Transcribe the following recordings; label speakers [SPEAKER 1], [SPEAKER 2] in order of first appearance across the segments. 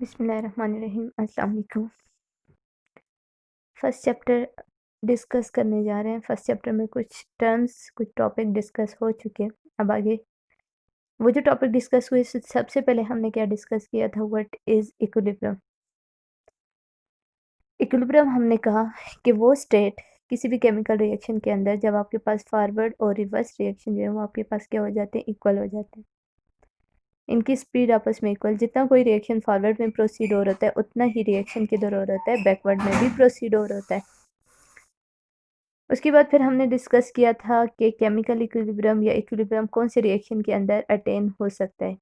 [SPEAKER 1] बिस्मिल्लाहिर्रहमानिर्रहीम। अस्सलाम वालेकुम। फर्स्ट चैप्टर डिस्कस करने जा रहे हैं। फर्स्ट चैप्टर में कुछ टर्म्स कुछ टॉपिक डिस्कस हो चुके हैं। अब आगे वो जो टॉपिक डिस्कस हुए सबसे पहले हमने क्या डिस्कस किया था, व्हाट इज़ इक्विलिब्रियम। इक्विलिब्रियम हमने कहा कि वो स्टेट किसी भी केमिकल रिएक्शन के अंदर जब आपके पास फॉरवर्ड और रिवर्स रिएक्शन जो है वो आपके पास क्या हो जाते हैं, इक्वल हो जाते हैं। इनकी स्पीड आपस में इक्वल, जितना कोई रिएक्शन फॉरवर्ड में प्रोसीड हो रहा होता है उतना ही रिएक्शन किधर हो रहा है, बैकवर्ड में भी प्रोसीड हो रहा होता है। उसके बाद फिर हमने डिस्कस किया था कि केमिकल इक्विलिब्रियम या इक्विलिब्रियम कौन से रिएक्शन के अंदर अटेन हो सकता है।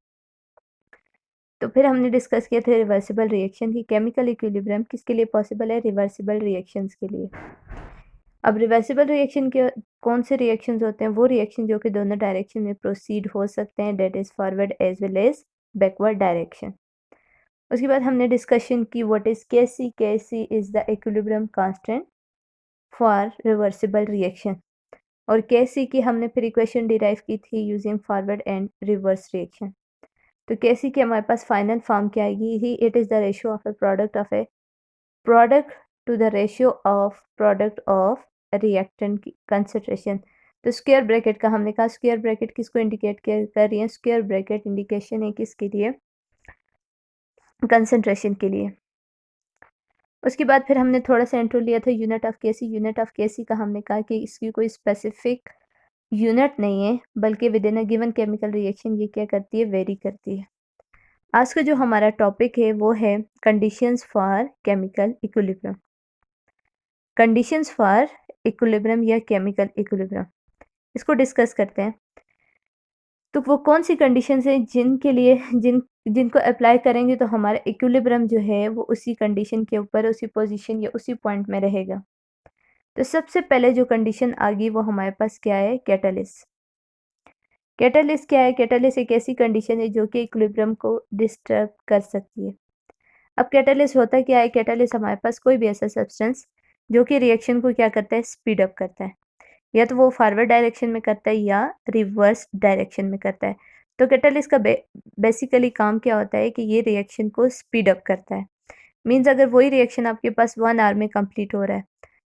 [SPEAKER 1] तो फिर हमने डिस्कस किया था रिवर्सिबल रिएक्शन की केमिकल इक्विलिब्रियम किसके लिए पॉसिबल है, रिवर्सिबल रिएक्शंस के लिए। अब रिवर्सिबल रिएक्शन के कौन से रिएक्शंस होते हैं, वो रिएक्शन जो कि दोनों डायरेक्शन में प्रोसीड हो सकते हैं, that is forward as well as backward direction. उसके बाद हमने डिस्कशन की what is KC. KC is the equilibrium constant for reversible reaction. और केसी की हमने फिर इक्वेशन डिराइव की थी using forward and reverse reaction. तो केसी की हमारे पास फाइनल फॉर्म क्या आएगी, ही it is the ratio of a product to the ratio of product of reactant की कंसंट्रेशन। तो स्क्वायर ब्रैकेट का हमने कहा, स्क्वायर ब्रैकेट किसको इंडिकेट कर रही है, स्क्वायर ब्रैकेट इंडिकेशन है किसके लिए, कंसंट्रेशन के लिए। उसके बाद फिर हमने थोड़ा सा इंट्रो लिया था unit of KC. Unit of KC का हमने कहा कि इसकी कोई स्पेसिफिक यूनिट नहीं है, बल्कि with in a given chemical reaction ये क्या करती है, वेरी करती है। आज का जो हमारा टॉपिक है वो है conditions for chemical equilibrium. Conditions for equilibrium या केमिकल इक्विलिब्रियम, इसको डिस्कस करते हैं। तो वो कौन सी कंडीशंस हैं जिनके लिए जिनको अप्लाई करेंगे तो हमारा इक्विलिब्रियम जो है वो उसी कंडीशन के ऊपर, उसी पोजीशन या उसी पॉइंट में रहेगा। तो सबसे पहले जो कंडीशन आ गई वो हमारे पास क्या है, कैटालिस्ट। कैटालिस्ट क्या है, कैटालिस्ट एक ऐसी कंडीशन है जो कि इक्विलिब्रियम को डिस्टर्ब कर सकती है। अब कैटालिस्ट होता क्या है, कैटालिस्ट हमारे पास कोई भी ऐसा सब्सटेंस जो कि रिएक्शन को क्या करता है, स्पीड अप करता है। या तो वो फॉरवर्ड डायरेक्शन में करता है या रिवर्स डायरेक्शन में करता है। तो कैटालिस्ट का बेसिकली काम क्या होता है कि ये रिएक्शन को स्पीड अप करता है। मीन्स अगर वही रिएक्शन आपके पास 1 आवर में कंप्लीट हो रहा है,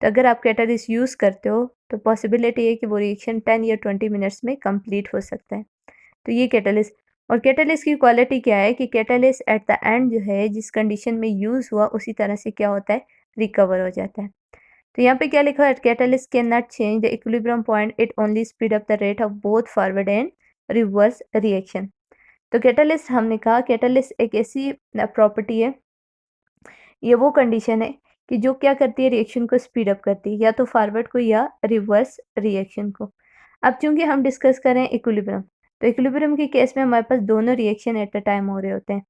[SPEAKER 1] तो अगर आप कैटालिस्ट यूज़ करते हो तो पॉसिबिलिटी है कि वो रिएक्शन 10 या 20 मिनट्स में कंप्लीट हो सकता है। तो ये कैटालिस्ट, और कैटालिस्ट की क्वालिटी क्या है कि कैटालिस्ट एट द एंड जो है जिस कंडीशन में यूज़ हुआ उसी तरह से क्या होता है, रिकवर हो जाता है। तो यहाँ पे क्या लिखा है, catalyst can not change the equilibrium point, it only speed up the rate of both forward and reverse reaction. तो कैटालिस्ट हमने कहा, कैटालिस्ट एक ऐसी प्रॉपर्टी है, ये वो कंडीशन है कि जो क्या करती है, रिएक्शन को स्पीड अप करती है, या तो फॉरवर्ड को या रिवर्स रिएक्शन को। अब चूंकि हम डिस्कस करें इक्विलिब्रियम, तो इक्विलिब्रियम के केस में हमारे पास दोनों रिएक्शन एट अ टाइम हो रहे होते हैं,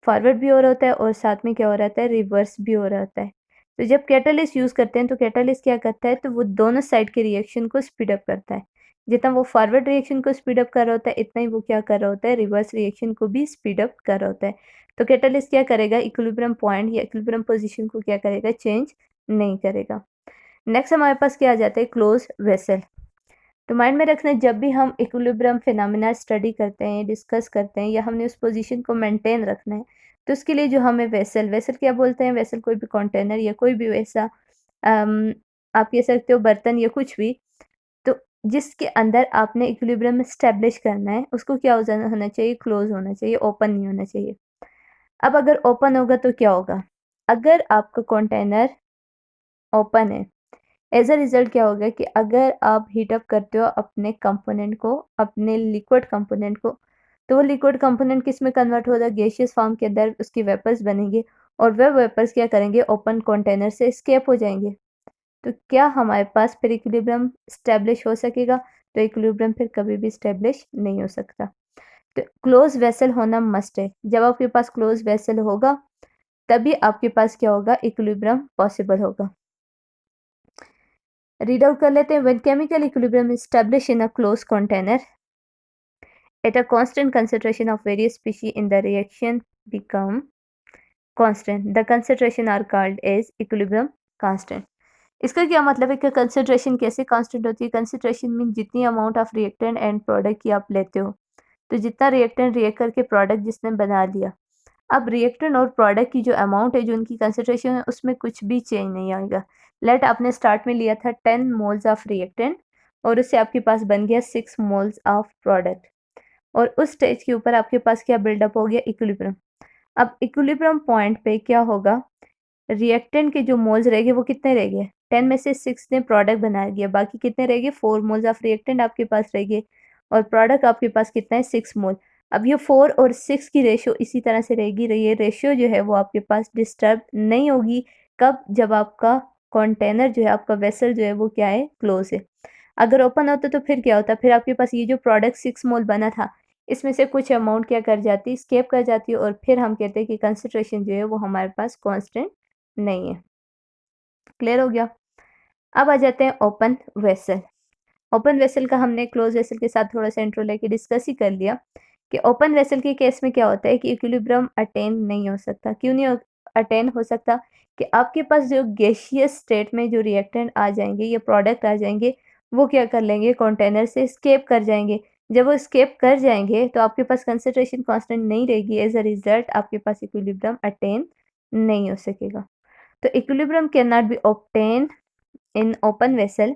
[SPEAKER 1] फॉरवर्ड भी हो रहा होता है और साथ में क्या हो रहा है, रिवर्स भी हो रहा होता है। तो जब कैटालिस्ट यूज़ करते हैं तो कैटालिस्ट क्या करता है, तो वो दोनों साइड के रिएक्शन को स्पीड अप करता है। जितना वो फॉरवर्ड रिएक्शन को स्पीड अप कर रहा होता है, इतना ही वो क्या कर रहा होता है, रिवर्स रिएक्शन को भी स्पीड अप कर रहा होता है। तो कैटालिस्ट क्या करेगा, इक्विलिब्रियम पॉइंट या इक्विलिब्रियम पोजीशन को क्या करेगा, चेंज नहीं करेगा। नेक्स्ट हमारे पास क्या आ जाता है, क्लोज वेसल। तो माइंड में रखना, जब भी हम इक्विलिब्रियम फिनोमेना स्टडी करते हैं, डिस्कस करते हैं, या हमने उस पोजीशन को मेंटेन रखना है, तो उसके लिए जो हमें वेसल, वेसल क्या बोलते हैं, वेसल कोई भी कंटेनर या कोई भी वैसा आप कह सकते हो बर्तन या कुछ भी, तो जिसके अंदर आपने इक्विलिब्रियम स्टैब्लिश करना है उसको क्या होना चाहिए, क्लोज होना चाहिए, ओपन नहीं होना चाहिए। अब अगर ओपन होगा तो क्या होगा, अगर आपका कंटेनर ओपन है, एज अ रिजल्ट क्या होगा कि अगर आप हीट अप करते हो अपने कंपोनेंट को, अपने लिक्विड कंपोनेंट को, तो वो लिक्विड कंपोनेंट किस में कन्वर्ट होगा, गैसियस फॉर्म के अंदर उसके वेपर्स बनेंगे, और वह वेपर्स क्या करेंगे, ओपन कंटेनर से एस्केप हो जाएंगे। तो क्या हमारे पास फिर इक्विलिब्रियम स्टैब्लिश हो सकेगा, तो इक्विलिब्रियम फिर कभी भी स्टैब्लिश नहीं हो सकता। तो क्लोज वेसल होना मस्ट है। जब आपके पास क्लोज वेसल होगा तभी आपके पास क्या होगा, इक्विलिब्रियम पॉसिबल होगा। रीड आउट कर लेते हैं, when chemical equilibrium is establish in a close container at a constant concentration of various species in the reaction become constant, the concentration are called as equilibrium constant। इसका क्या मतलब है कि concentration कैसे constant होती है, कंसंट्रेशन मीन जितनी amount of reactant and product की आप लेते हो, तो जितना रिएक्टेंट रिएक्ट करके प्रोडक्ट जिसने बना लिया, अब रिएक्टेंट और प्रोडक्ट की जो अमाउंट है, जो उनकी कंसंट्रेशन है, उसमें कुछ भी चेंज नहीं आएगा। लेट आपने स्टार्ट में लिया था 10 मोल्स ऑफ रिएक्टेंट और उससे आपके पास बन गया 6 मोल्स ऑफ प्रोडक्ट, और उस स्टेज के ऊपर आपके पास क्या बिल्डअप हो गया, इक्विलिब्रियम। अब इक्विलिब्रियम पॉइंट पे क्या होगा, रिएक्टेंट के जो मोल्स रहेंगे वो कितने रहेंगे, 10 में से 6 ने प्रोडक्ट बनाया गया, बाकी कितने रहेंगे, 4 मोल्स ऑफ रिएक्टेंट आपके पास रहेंगे, और प्रोडक्ट आपके पास कितना है, 6 मोल। अब ये 4 और 6 की रेशियो इसी तरह से रहेगी, ये रेशियो जो है वो आपके पास डिस्टर्ब नहीं होगी। कब, जब आपका कंटेनर जो है, आपका वेसल जो है वो क्या है, क्लोज है। अगर ओपन होता तो फिर क्या होता, फिर आपके पास ये जो प्रोडक्ट 6 मोल बना था, इसमें से कुछ अमाउंट क्या कर जाती, स्केप कर जाती है, और फिर हम कहते हैं कि कंसंट्रेशन जो है वो हमारे पास कांस्टेंट नहीं है। क्लियर हो गया। अब आ जाते हैं ओपन वेसल। ओपन वेसल का हमने क्लोज वेसल के साथ थोड़ा सा इंट्रो लेके डिस्कस ही कर लिया कि ओपन वेसल के केस में क्या होता है कि इक्विलिब्रियम अटेन नहीं हो सकता। क्यों नहीं अटेन हो सकता, कि आपके पास जो गैसियस स्टेट में जो रिएक्टेंट आ जाएंगे या प्रोडक्ट आ जाएंगे, वो क्या कर लेंगे, कंटेनर से स्केप कर जाएंगे। जब वो स्केप कर जाएंगे तो आपके पास कंसंट्रेशन कांस्टेंट नहीं रहेगी, एज अ रिजल्ट आपके पास इक्विलिब्रियम अटेन नहीं हो सकेगा। तो equilibrium cannot be obtained in open vessel.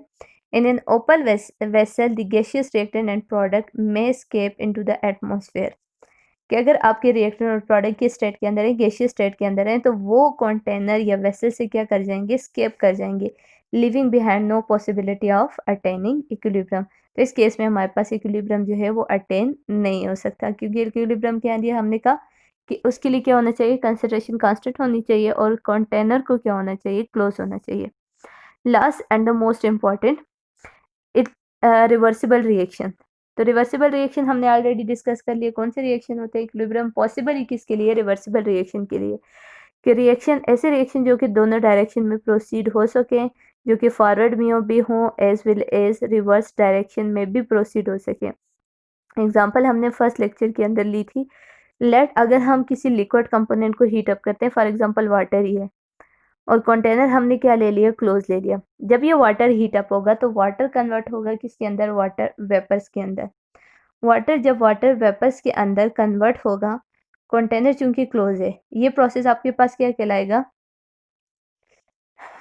[SPEAKER 1] In an open vessel, the gaseous reactant and product may escape into the atmosphere. कि अगर आपके रिएक्टेंट और प्रोडक्ट के स्टेट के अंदर है, गैसियस स्टेट के अंदर है, तो वो कंटेनर या वेसल से क्या कर जाएंगे, स्केप कर जाएंगे, living behind no possibility of attaining equilibrium. तो इस केस में हमारे पास इक्विलिब्रियम जो है वो अटेन नहीं हो सकता, क्योंकि इक्विलिब्रियम क्या दिया हमने कहा कि उसके लिए क्या होना चाहिए, कंसंट्रेशन कांस्टेंट होनी चाहिए, और कंटेनर को क्या होना चाहिए, क्लोज होना चाहिए। Last and the most important, it reversible reaction. तो रिवर्सिबल रिएक्शन हमने ऑलरेडी डिस्कस कर लिया, कौन से रिएक्शन होते हैं, इक्विलिब्रियम पॉसिबल ही किसके लिए, रिवर्सिबल रिएक्शन के लिए। कि रिएक्शन, ऐसे रिएक्शन जो कि दोनों डायरेक्शन में प्रोसीड हो सके, जो कि फॉरवर्ड में भी हो as well as reverse direction में भी प्रोसीड हो सके। एग्जाम्पल हमने फर्स्ट लेक्चर के अंदर ली थी। लेट अगर हम किसी लिक्विड कंपोनेंट को हीट अप करते हैं, फॉर एग्जाम्पल वाटर ही है, और कंटेनर हमने क्या ले लिया, क्लोज ले लिया। जब ये वाटर हीट अप होगा तो वाटर कन्वर्ट होगा किसके अंदर, वाटर वेपर्स के अंदर। वाटर जब वाटर वेपर्स के अंदर कन्वर्ट होगा, कंटेनर चूंकि क्लोज है, ये प्रोसेस आपके पास क्या कहलाएगा,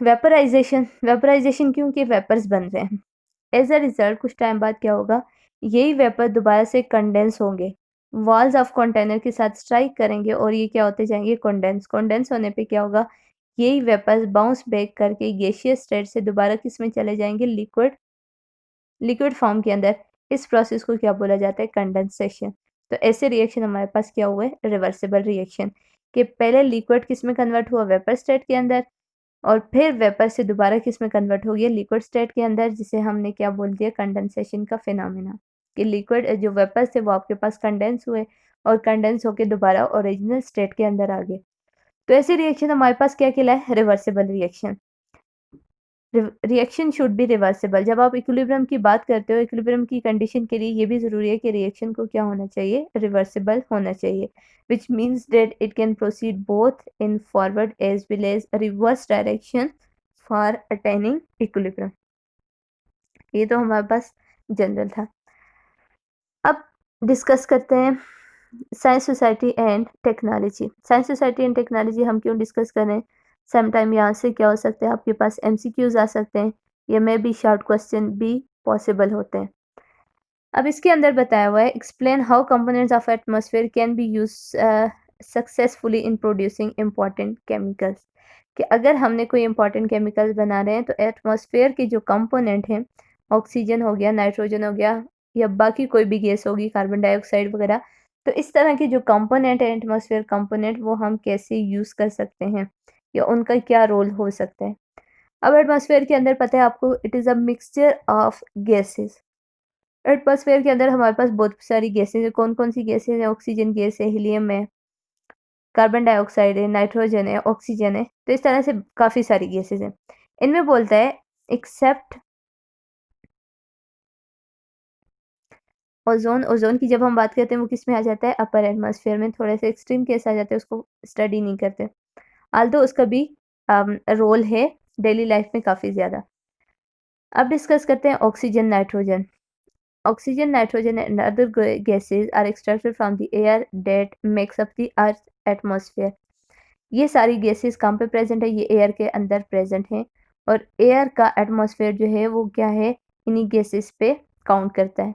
[SPEAKER 1] वेपराइजेशन। वेपराइजेशन क्योंकि वेपर्स बन रहे हैं। एज अ रिजल्ट कुछ टाइम बाद क्या होगा, यही वेपर दोबारा से कंडेंस होंगे, वॉल्स ऑफ कंटेनर के साथ स्ट्राइक करेंगे, और ये क्या होते जाएंगे, कंडेंस। कंडेंस होने पे क्या होगा, यही वेपर्स बाउंस बैक करके गैसियस स्टेट से दोबारा किस में चले जाएंगे, लिक्विड, लिक्विड फॉर्म के अंदर। इस प्रोसेस को क्या बोला जाता है, कंडेंसेशन। तो ऐसे रिएक्शन हमारे पास क्या हुए, रिवर्सिबल रिएक्शन, कि पहले लिक्विड किस में कन्वर्ट हुआ, वेपर स्टेट के अंदर, और फिर वेपर से दोबारा किस में कन्वर्ट हो गया, लिक्विड स्टेट के अंदर, जिसे हमने क्या बोल दिया, कंडेंसेशन का फिनोमेना। कि लिक्विड जो वेपर थे वो आपके पास कंडेंस हुए, और कंडेंस होके दोबारा ओरिजिनल स्टेट के अंदर आ गए। तो ऐसे रिएक्शन हमारे पास क्या कहलाए, reversible reaction. Reaction should be reversible. जब आप इक्विलिब्रियम की बात करते हो, इक्विलिब्रियम की कंडीशन के लिए ये भी जरूरी है कि रिएक्शन को क्या होना चाहिए, रिवर्सिबल होना चाहिए, which means that it can proceed both in forward as well as reverse direction for attaining equilibrium। ये तो हमारे पास जनरल था। अब डिस्कस करते हैं science society and technology. Science society and technology हम क्यों डिस्कस कर रहे हैं, समटाइम यहाँ से क्या हो सकता है, आपके पास एमसीक्यूज आ सकते हैं, या मे बी शॉर्ट क्वेश्चन भी पॉसिबल होते हैं। अब इसके अंदर बताया हुआ है, explain how components of atmosphere can be use successfully in producing important chemicals. कि अगर हमने कोई इंपॉर्टेंट केमिकल्स बना रहे हैं, तो एटमॉस्फेयर के जो कंपोनेंट हैं, ऑक्सीजन हो गया, नाइट्रोजन हो गया, या बाकी कोई भी गैस होगी, कार्बन डाइऑक्साइड वगैरह, तो इस तरह के जो कंपोनेंट है, एटमॉस्फेयर कंपोनेंट, वो हम कैसे यूज़ कर सकते हैं, या उनका क्या रोल हो सकता है। अब एटमॉस्फेयर के अंदर पता है आपको, it is a mixture of gases. Atmosphere के अंदर हमारे पास बहुत सारी गैसेज है। कौन कौन सी गैसेज है, ऑक्सीजन गैस है, हीलियम है, कार्बन डाइऑक्साइड है, नाइट्रोजन है, ऑक्सीजन है। तो इस तरह से काफ़ी सारी गैसेज हैं। इनमें बोलता है एक्सेप्ट ओजोन। ओजोन की जब हम बात करते हैं वो किस में आ जाता है, अपर एटमॉस्फेयर में। थोड़े से एक्सट्रीम केस आ जाते हैं, उसको स्टडी नहीं करते, आल्दो उसका भी रोल है डेली लाइफ में काफ़ी ज़्यादा। अब डिस्कस करते हैं oxygen, nitrogen. Oxygen, nitrogen and other gases are extracted from the air that makes up the Earth atmosphere. ये सारी गैसेस कहाँ पे प्रेजेंट है? ये एयर के अंदर प्रेजेंट हैं और एयर का एटमॉस्फेयर जो है वो क्या है? इन्हीं गैसेस पे काउंट करता है।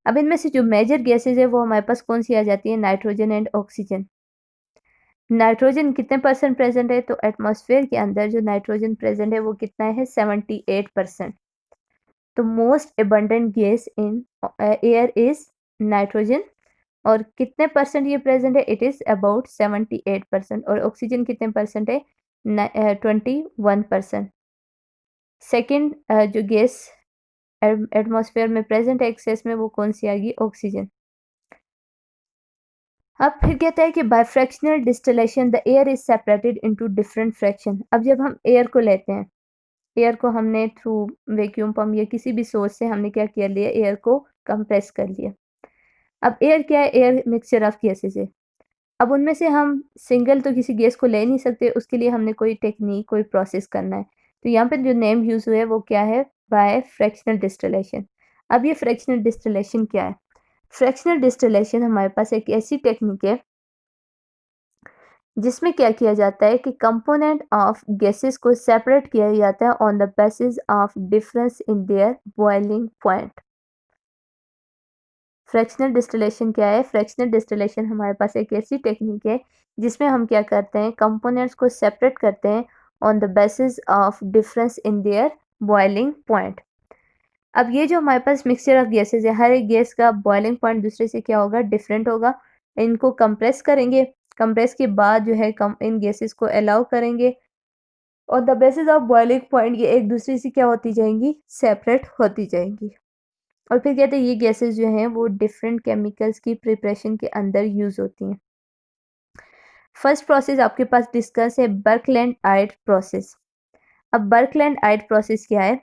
[SPEAKER 1] अब इनमें से जो मेजर गैसेस है वो हमारे पास कौन सी आ जाती है? Nitrogen and oxygen. नाइट्रोजन कितने परसेंट प्रेजेंट है? तो एटमॉस्फेयर के अंदर जो नाइट्रोजन प्रेजेंट है वो कितना है? 78%। तो most abundant gas in air is nitrogen और कितने परसेंट ये प्रेजेंट है? It is about 78%। और ऑक्सीजन कितने परसेंट है? 21%। सेकेंड जो गैस एटमॉस्फेयर में प्रेजेंट है एक्सेस में वो कौन सी आएगी? ऑक्सीजन। अब फिर कहता है कि by fractional distillation the air is separated into different fraction. अब जब हम एयर को लेते हैं, एयर को हमने थ्रू वैक्यूम पंप या किसी भी सोर्स से हमने क्या किया लिया? एयर को कंप्रेस कर लिया। अब एयर क्या है? एयर मिक्सचर ऑफ गैसेस है। अब उनमें से हम सिंगल तो किसी गैस को ले नहीं सकते, उसके लिए हमने कोई टेक्निक, कोई प्रोसेस करना है। तो यहाँ पे जो नेम यूज़ हुआ है वो क्या है? By fractional distillation. अब ये फ्रैक्शनल डिस्टिलेशन क्या है? फ्रैक्शनल डिस्टिलेशन हमारे पास एक ऐसी टेक्निक है जिसमें क्या किया जाता है कि कंपोनेंट ऑफ गैसेस को सेपरेट किया जाता है on the basis of difference in their boiling point. Fractional distillation क्या है? फ्रैक्शनल डिस्टिलेशन हमारे पास एक ऐसी टेक्निक है जिसमें हम क्या करते हैं? कंपोनेंट्स को सेपरेट करते हैं on the basis of difference in their boiling point. अब ये जो हमारे पास मिक्सचर ऑफ गैसेस है, हर एक गैस का बॉइलिंग पॉइंट दूसरे से क्या होगा? डिफरेंट होगा। इनको कंप्रेस करेंगे, कंप्रेस के बाद जो है कम इन गैसेस को अलाउ करेंगे और the basis of boiling point ये एक दूसरे से क्या होती जाएंगी? सेपरेट होती जाएंगी। और फिर कहते हैं ये गैसेस जो हैं वो डिफरेंट केमिकल्स की प्रिपरेशन के अंदर यूज होती हैं। फर्स्ट प्रोसेस आपके पास डिस्कस है बर्कलैंड आइड प्रोसेस। अब बर्कलैंड आइड प्रोसेस क्या है?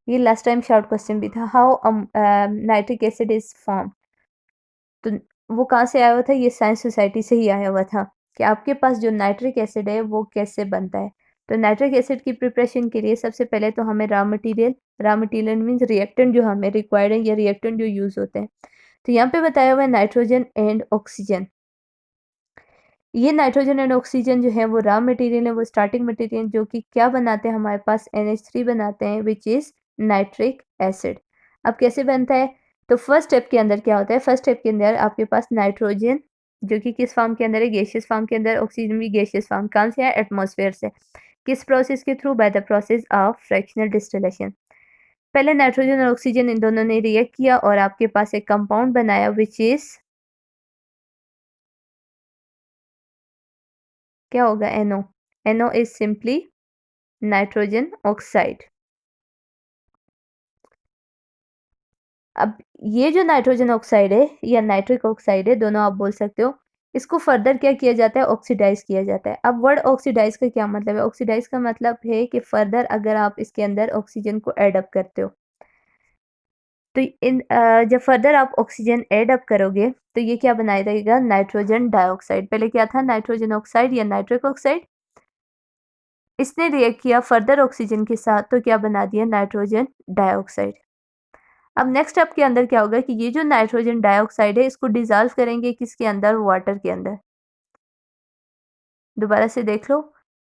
[SPEAKER 1] ये लास्ट टाइम शॉर्ट क्वेश्चन भी था। How nitric acid is form. तो वो कहाँ से आया हुआ था? ये साइंस सोसाइटी से ही आया हुआ था कि आपके पास जो नाइट्रिक एसिड है वो कैसे बनता है। तो नाइट्रिक एसिड की प्रिपरेशन के लिए सबसे पहले तो हमें रॉ मटेरियल मीन्स रिएक्टेंट जो हमें रिक्वायर्ड है या रिएक्टेंट जो यूज होते हैं। तो यहाँ पे बताया हुआ है नाइट्रोजन एंड ऑक्सीजन। ये नाइट्रोजन एंड ऑक्सीजन जो है वो रॉ मटेरियल है, वो स्टार्टिंग मटेरियल जो कि क्या बनाते हैं? हमारे पास NH3 बनाते हैं विच इज नाइट्रिक एसिड। अब कैसे बनता है? तो फर्स्ट स्टेप के अंदर क्या होता है? फर्स्ट स्टेप के अंदर आपके पास नाइट्रोजन जो कि किस फॉर्म के अंदर है? गैसियस फॉर्म के अंदर। ऑक्सीजन भी गैसियस फॉर्म। कहाँ से है? एटमॉस्फेयर से। किस प्रोसेस के through? By the process of fractional distillation. पहले नाइट्रोजन और ऑक्सीजन इन दोनों ने रिएक्ट किया और आपके पास एक कंपाउंड बनाया विच इज क्या होगा? NO। NO is simply nitrogen oxide. अब ये जो नाइट्रोजन ऑक्साइड है या नाइट्रिक ऑक्साइड है, दोनों आप बोल सकते हो, इसको फर्दर क्या किया जाता है? ऑक्सीडाइज किया जाता है। अब वर्ड ऑक्सीडाइज का क्या मतलब है? ऑक्सीडाइज का मतलब है कि फर्दर अगर आप इसके अंदर ऑक्सीजन को ऐड अप करते हो तो जब फर्दर आप ऑक्सीजन ऐड अप करोगे तो ये क्या बनाया जाएगा? Nitrogen dioxide. पहले क्या था? नाइट्रोजन ऑक्साइड या नाइट्रिक ऑक्साइड। इसने रिएक्ट किया फर्दर ऑक्सीजन के साथ तो क्या बना दिया? Nitrogen dioxide. अब नेक्स्ट स्टेप के अंदर क्या होगा कि ये जो नाइट्रोजन डाइऑक्साइड है इसको डिजॉल्व करेंगे किसके अंदर? वाटर के अंदर। दोबारा से देख लो।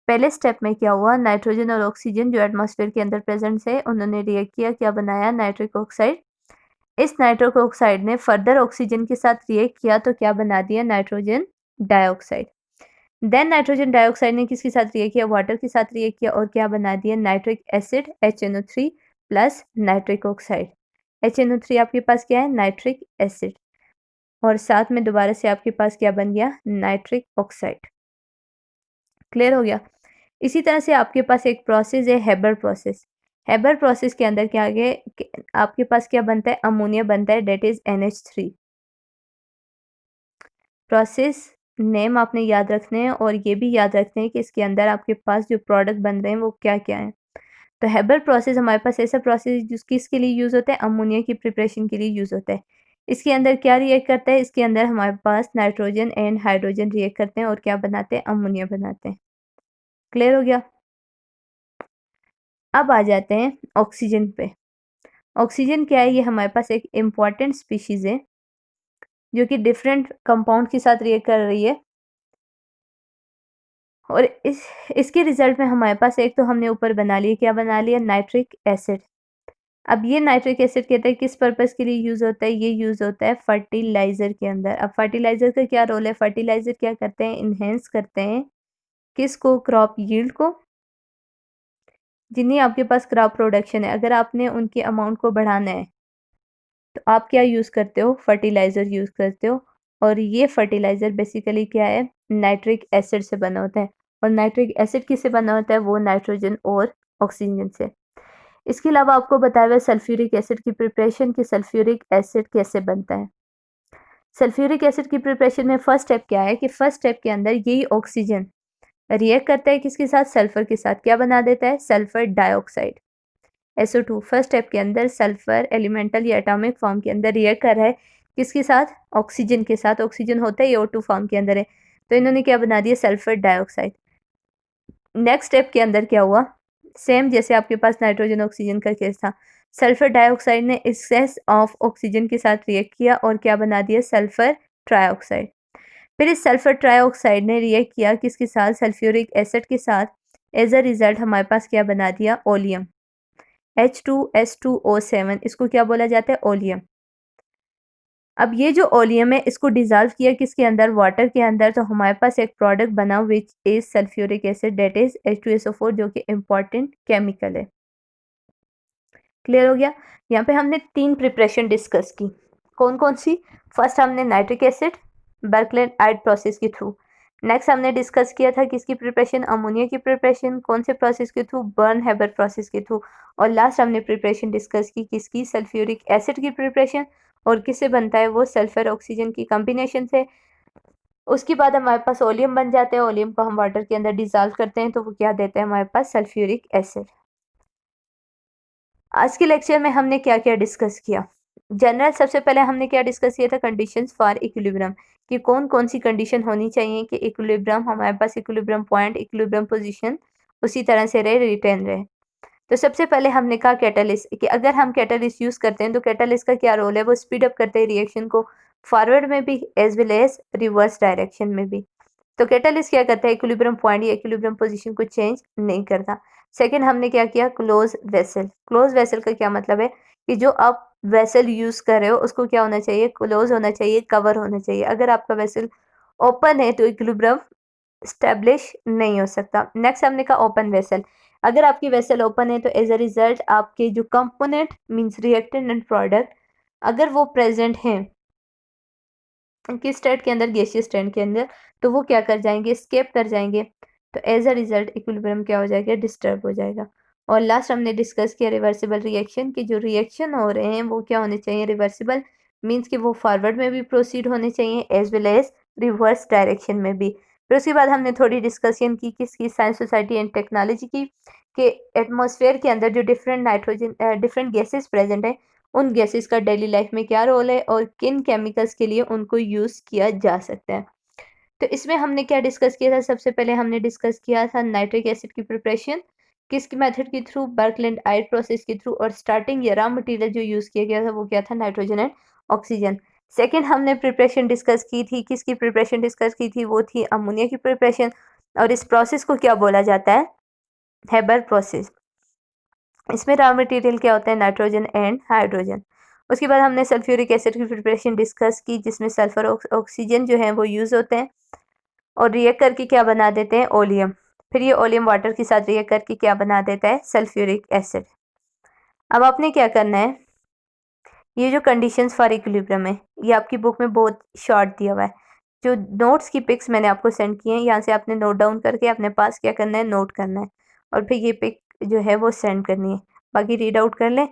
[SPEAKER 1] पहले स्टेप में क्या हुआ? नाइट्रोजन और ऑक्सीजन जो एटमॉस्फेयर के अंदर प्रेजेंट है उन्होंने रिएक्ट किया, क्या बनाया? Nitric oxide. इस नाइट्रिक ऑक्साइड ने फर्दर ऑक्सीजन के साथ रिएक्ट किया तो क्या बना दिया? Nitrogen dioxide. Then nitrogen dioxide ने किसके साथ रिएक्ट किया? वाटर के साथ रिएक्ट किया और क्या बना दिया? Nitric acid HNO3 plus nitric oxide. HNO3 आपके पास क्या है? Nitric acid. और साथ में दोबारा से आपके पास क्या बन गया? Nitric oxide. क्लियर हो गया? इसी तरह से आपके पास एक प्रोसेस है हेबर प्रोसेस। हेबर प्रोसेस के अंदर क्या आगे आपके पास क्या बनता है? अमोनिया बनता है date is NH3। Process name आपने याद रखने हैं और ये भी याद रखते हैं कि इसके अंदर आपके पास जो प्रोडक्ट बन रहे हैं वो क्या क्या है। तो हेबर प्रोसेस हमारे पास ऐसा प्रोसेस है जो किसके लिए यूज़ होता है? अमोनिया की प्रिपरेशन के लिए यूज़ होता है। इसके अंदर क्या रिएक्ट करता है? इसके अंदर हमारे पास नाइट्रोजन एंड हाइड्रोजन रिएक्ट करते हैं और क्या बनाते हैं? अमोनिया बनाते हैं। क्लियर हो गया? अब आ जाते हैं ऑक्सीजन पे। ऑक्सीजन क्या है, ये हमारे पास एक इम्पॉर्टेंट स्पीशीज है जो कि डिफरेंट कंपाउंड के साथ रिएक्ट कर रही है, और इसके रिजल्ट में हमारे पास एक तो हमने ऊपर बना लिया, क्या बना लिया, नाइट्रिक एसिड। अब ये नाइट्रिक एसिड कहते हैं किस पर्पस के लिए यूज होता है, ये यूज होता है फर्टिलाइजर के अंदर। अब फर्टिलाइजर का क्या रोल है, फर्टिलाइजर क्या करते हैं, इनहेंस करते हैं किसको, क्रॉप यील्ड को। जितनी आपके पास क्रॉप प्रोडक्शन है, अगर आपने उनके अमाउंट को बढ़ाना है तो आप क्या यूज करते हो, फर्टिलाइजर यूज करते हो। और ये फर्टिलाइजर बेसिकली क्या है, नाइट्रिक एसिड से बना होता है। और नाइट्रिक एसिड किससे बना होता है, वो नाइट्रोजन और ऑक्सीजन से। इसके अलावा आपको बताया हुआ सल्फ्यूरिक एसिड की प्रिपरेशन, की सल्फ्यूरिक एसिड कैसे बनता है। सल्फ्यूरिक एसिड की प्रिपरेशन में फर्स्ट स्टेप क्या है, कि फर्स्ट स्टेप के अंदर यही ऑक्सीजन रिएक्ट करता है किसके साथ, सल्फर के साथ, क्या बना देता है, sulphur dioxide, SO2। First step के अंदर सल्फर एलिमेंटल या एटॉमिक फॉर्म के अंदर रिएक्ट कर रहा है किसके साथ, ऑक्सीजन के साथ। ऑक्सीजन होता है O2 फॉर्म के अंदर है, तो इन्होंने क्या बना दिया, सल्फर डाइऑक्साइड। नेक्स्ट स्टेप के अंदर क्या हुआ, सेम जैसे आपके पास नाइट्रोजन ऑक्सीजन का केस था, सल्फर डाइऑक्साइड ने एक्सेस ऑफ ऑक्सीजन के साथ रिएक्ट किया और क्या बना दिया, सल्फर ट्राइऑक्साइड। फिर इस सल्फर ट्राइऑक्साइड ने रिएक्ट किया किसके साथ, सल्फ्यूरिक एसिड के साथ। एज अ रिजल्ट हमारे पास क्या बना दिया, ओलियम, H2S2O7, इसको क्या बोला जाता है, ओलियम। अब ये जो ओलियम है इसको डिजॉल्व किया किसके अंदर, वाटर के अंदर, तो हमारे पास एक प्रोडक्ट बना which is sulphuric acid, that is H2SO4, जो कि इंपॉर्टेंट केमिकल है। क्लियर हो गया। यहाँ पे हमने 3 प्रिपरेशन डिस्कस की, कौन कौन सी, फर्स्ट हमने नाइट्रिक एसिड बर्कलेट आइड प्रोसेस के थ्रू। नेक्स्ट हमने डिस्कस किया था किसकी प्रिपरेशन, अमोनिया की प्रिपरेशन, कौन से प्रोसेस के थ्रू, बर्न हेबर प्रोसेस के थ्रू। और लास्ट हमने प्रिपरेशन डिस्कस की किसकी, सल्फ्यूरिक एसिड की प्रिपरेशन, और किससे बनता है वो, सल्फर ऑक्सीजन की कॉम्बिनेशन से। उसके बाद हमारे पास ओलियम बन जाते हैं, ओलियम को हम वाटर के अंदर डिजॉल्व करते हैं तो वो क्या देते हैं हमारे पास, सल्फ्यूरिक एसिड। आज के लेक्चर में हमने क्या क्या डिस्कस किया, जनरल सबसे पहले हमने क्या डिस्कस किया था, कंडीशंस फॉर इक्विलिब्रियम, कि कौन कौन सी कंडीशन होनी चाहिए कि इक्विलिब्रियम हमारे पास, इक्विलिब्रियम पॉइंट, इक्विलिब्रियम पोजीशन उसी तरह से रहे, रिटेन रहे। तो सबसे पहले हमने कहा कैटलिस्ट, कि अगर हम कैटलिस्ट यूज करते हैं तो कैटलिस्ट का क्या रोल है, वो स्पीड अप करते हैं रिएक्शन को, फॉरवर्ड में भी as well as reverse direction में भी। तो कैटलिस्ट क्या करता है, इक्विलिब्रियम पॉइंट या इक्विलिब्रियम पोजीशन को चेंज नहीं करता। सेकंड हमने क्या किया, क्लोज वेसल। क्लोज वेसल का क्या मतलब है, कि जो आप वेसल यूज कर रहे हो उसको क्या होना चाहिए, क्लोज होना चाहिए, कवर होना चाहिए। अगर आपका वेसल ओपन है तो इक्विलिब्रियम स्टेब्लिश नहीं हो सकता। नेक्स्ट हमने कहा ओपन वेसल, अगर आपकी वेसल ओपन है तो एज अ रिजल्ट आपके जो component means reactant and product अगर वो प्रेजेंट हैं किस स्टेट के अंदर, गैसियस स्टेट के अंदर, तो वो क्या कर जाएंगे, स्केप कर जाएंगे। तो एज अ रिजल्ट इक्विलिब्रियम क्या हो जाएगा, डिस्टर्ब हो जाएगा। और लास्ट हमने डिस्कस किया रिवर्सिबल रिएक्शन, की जो रिएक्शन हो रहे हैं वो क्या होने चाहिए, रिवर्सिबल, मीन्स कि वो फॉरवर्ड में भी प्रोसीड होने चाहिए as well as reverse direction में भी। फिर उसके बाद हमने थोड़ी डिस्कशन की किसकी, साइंस सोसाइटी एंड टेक्नोलॉजी की, कि एटमॉस्फेयर के अंदर जो different nitrogen different gases present है, उन गैसेस का डेली लाइफ में क्या रोल है और किन केमिकल्स के लिए उनको यूज किया जा सकता है। तो इसमें हमने क्या डिस्कस किया था, सबसे पहले हमने डिस्कस किया था नाइट्रिक एसिड की प्रिपरेशन किसकी मेथड के थ्रू, बर्कलैंड आइड प्रोसेस के थ्रू, और स्टार्टिंग या रॉ मटेरियल जो यूज किया गया था वो क्या था, नाइट्रोजन एंड ऑक्सीजन। सेकेंड हमने प्रिपरेशन डिस्कस की थी, किसकी प्रिपरेशन डिस्कस की थी, वो थी अमोनिया की प्रिपरेशन, और इस प्रोसेस को क्या बोला जाता है, हेबर प्रोसेस। इसमें रॉ मटेरियल क्या होता है, नाइट्रोजन एंड हाइड्रोजन। उसके बाद हमने सल्फ्यूरिक एसिड की प्रिपरेशन डिस्कस की जिसमें सल्फर ऑक्सीजन जो है वो यूज होते हैं और रिएक्ट करके क्या बना देते हैं, ओलियम। फिर ये ओलियम वाटर के साथ रिएक्ट करके क्या बना देता है, सल्फ्यूरिक एसिड। अब आपने क्या करना है, ये जो कंडीशंस फॉर इक्विलिब्रियम है ये आपकी बुक में बहुत शॉर्ट दिया हुआ है। जो नोट्स की पिक्स मैंने आपको सेंड की हैं यहाँ से आपने नोट डाउन करके अपने पास क्या करना है, नोट करना है, और फिर ये पिक जो है वो सेंड करनी है। बाकी रीड आउट कर लें,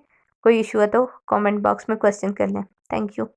[SPEAKER 1] कोई इशू है तो कमेंट बॉक्स में क्वेश्चन कर लें। Thank you.